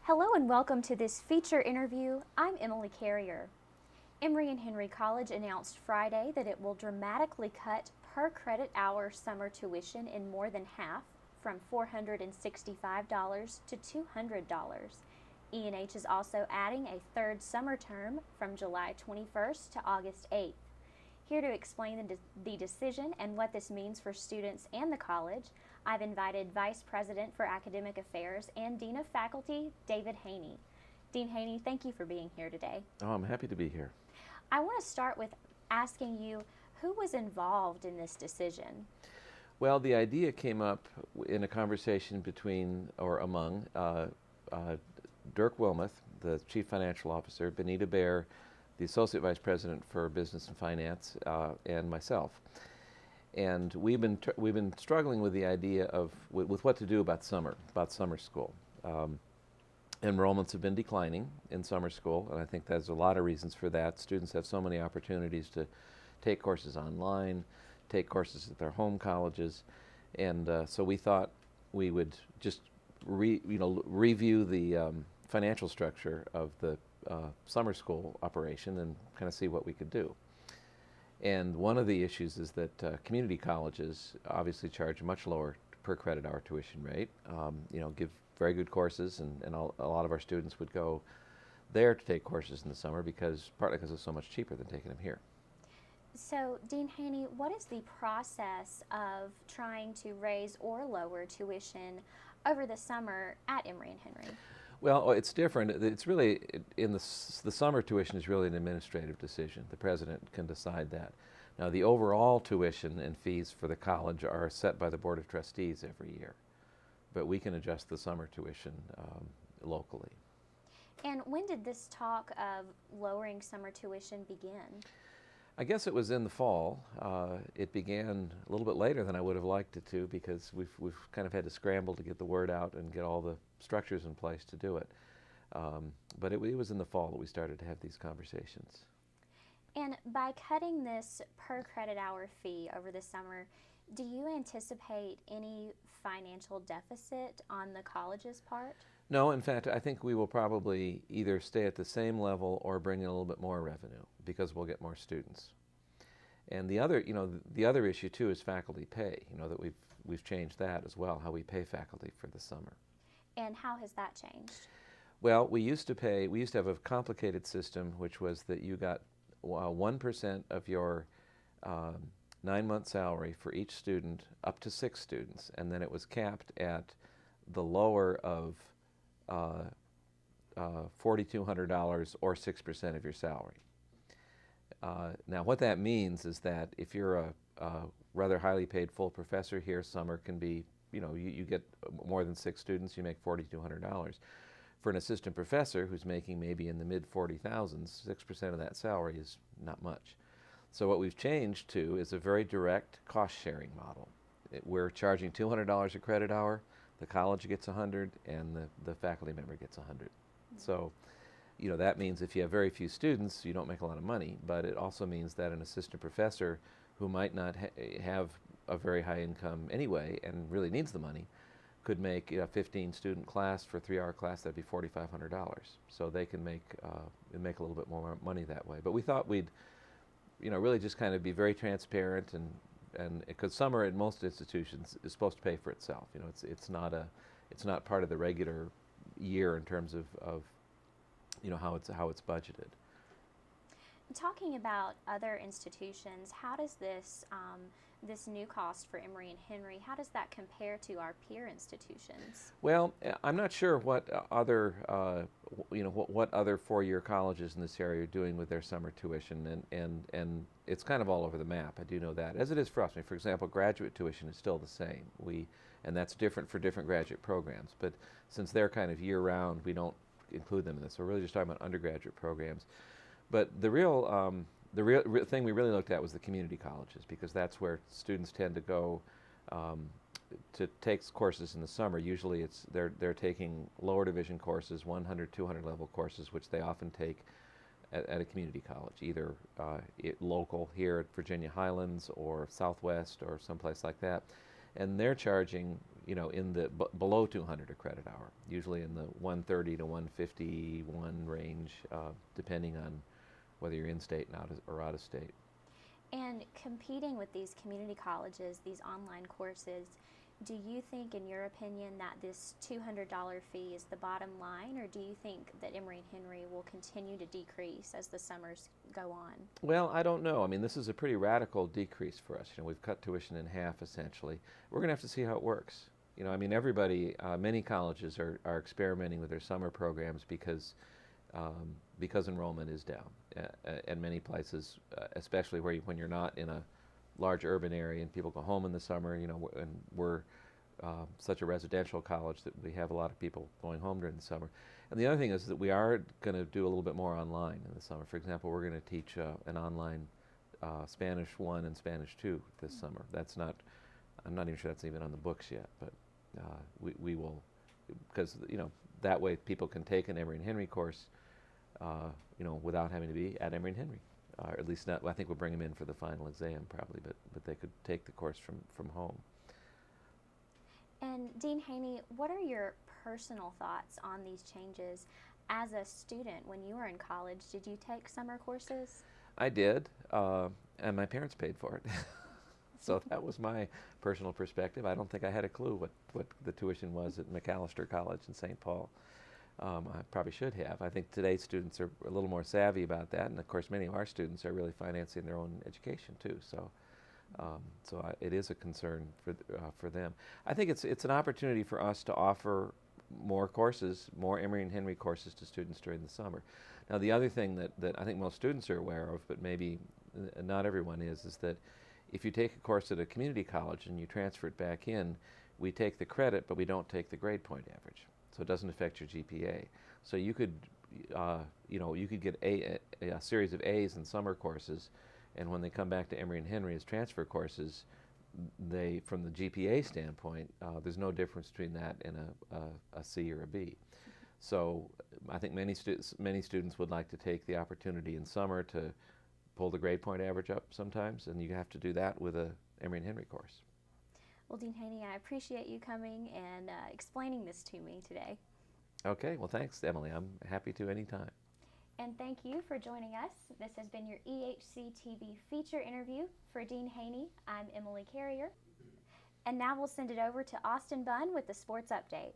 Hello and welcome to this feature interview. I'm Emily Carrier. Emory and Henry College announced Friday that it will dramatically cut per credit hour summer tuition in more than half, from $465 to $200. E&H is also adding a third summer term from July 21st to August 8th. Here to explain the decision and what this means for students and the college, I've invited Vice President for Academic Affairs and Dean of Faculty, David Haney. Dean Haney, thank you for being here today. Oh, I'm happy to be here. I want to start with asking you, who was involved in this decision? Well, the idea came up in a conversation between or among Dirk Wilmuth, the Chief Financial Officer, Benita Baer, the Associate Vice President for Business and Finance, and myself. And we've been struggling with the idea of with what to do about summer school. Enrollments have been declining in summer school, and I think there's a lot of reasons for that. Students have so many opportunities to take courses online, take courses at their home colleges, and so we thought we would just review the financial structure of the summer school operation and kind of see what we could do. And one of the issues is that community colleges obviously charge a much lower per credit hour tuition rate, give very good courses, and a lot of our students would go there to take courses in the summer partly because it's so much cheaper than taking them here. So, Dean Haney, what is the process of trying to raise or lower tuition over the summer at Emory and Henry? Well, it's different. It's really, the summer tuition is really an administrative decision. The president can decide that. Now, the overall tuition and fees for the college are set by the Board of Trustees every year, but we can adjust the summer tuition locally. And when did this talk of lowering summer tuition begin? I guess it was in the fall. It began a little bit later than I would have liked it to, because we've kind of had to scramble to get the word out and get all the structures in place to do it. But it was in the fall that we started to have these conversations. And by cutting this per credit hour fee over the summer, do you anticipate any financial deficit on the college's part? No, in fact, I think we will probably either stay at the same level or bring in a little bit more revenue, because we'll get more students. And the other issue too is faculty pay. That we've changed that as well, how we pay faculty for the summer. And how has that changed? Well, we used to have a complicated system, which was that you got 1% of your 9-month salary for each student, up to 6 students, and then it was capped at the lower of $4,200 or 6% of your salary. Now, what that means is that if you're a rather highly paid full professor here, summer can be, you get more than 6 students, you make $4,200. For an assistant professor who's making maybe in the mid 40,000s, 6% of that salary is not much. So what we've changed to is a very direct cost-sharing model. We're charging $200 a credit hour. The college gets 100, and the faculty member gets 100. Mm-hmm. So, that means if you have very few students, you don't make a lot of money, but it also means that an assistant professor who might not have a very high income anyway and really needs the money could make a 15-student class for a 3-hour class. That'd be $4,500. So they can make a little bit more money that way. But we thought we'd, really just kind of be very transparent, and because summer at most institutions is supposed to pay for itself. It's not part of the regular year in terms of how it's budgeted. Talking about other institutions, how does this new cost for Emory and Henry, how does that compare to our peer institutions? Well, I'm not sure what other what other 4-year colleges in this area are doing with their summer tuition, and it's kind of all over the map. I do know that, as it is for us. For example, graduate tuition is still the same. And that's different for different graduate programs. But since they're kind of year-round, we don't include them in this. We're really just talking about undergraduate programs. But the real thing we really looked at was the community colleges, because that's where students tend to go to take courses in the summer. Usually they're taking lower division courses, 100, 200 level courses, which they often take at a community college, either local here at Virginia Highlands or Southwest or someplace like that. And they're charging in the below 200 a credit hour, usually in the 130 to 151 range, depending on whether you're in state or out of state. And competing with these community colleges, these online courses, do you think, in your opinion, that this $200 fee is the bottom line, or do you think that Emory and Henry will continue to decrease as the summers go on? Well, I don't know. I mean, this is a pretty radical decrease for us. We've cut tuition in half essentially. We're going to have to see how it works. I mean, many colleges are experimenting with their summer programs because enrollment is down, and many places, especially when you're not in a large urban area and people go home in the summer, and we're such a residential college that we have a lot of people going home during the summer. And the other thing is that we are going to do a little bit more online in the summer. For example, we're going to teach an online Spanish 1 and Spanish 2 this summer. I'm not even sure that's even on the books yet, but we will, because that way people can take an Emory and Henry course without having to be at Emory and Henry. Or at least not. I think we'll bring them in for the final exam probably, but they could take the course from home. And Dean Haney, what are your personal thoughts on these changes? As a student, when you were in college, did you take summer courses? I did, and my parents paid for it. So that was my personal perspective. I don't think I had a clue what the tuition was at McAllister College in St. Paul. I probably should have. I think today's students are a little more savvy about that, and of course many of our students are really financing their own education too. So, it is a concern for them. I think it's an opportunity for us to offer more courses, more Emory and Henry courses to students during the summer. Now, the other thing that I think most students are aware of, but maybe not everyone is that if you take a course at a community college and you transfer it back in, we take the credit, but we don't take the grade point average. So it doesn't affect your GPA. So you could get a series of A's in summer courses, and when they come back to Emory and Henry as transfer courses, from the GPA standpoint, there's no difference between that and a C or a B. So I think many students would like to take the opportunity in summer to pull the grade point average up sometimes, and you have to do that with a Emory and Henry course. Well, Dean Haney, I appreciate you coming and explaining this to me today. Okay, well, thanks, Emily. I'm happy to anytime. And thank you for joining us. This has been your EHC TV feature interview. For Dean Haney, I'm Emily Carrier. And now we'll send it over to Austin Bunn with the sports update.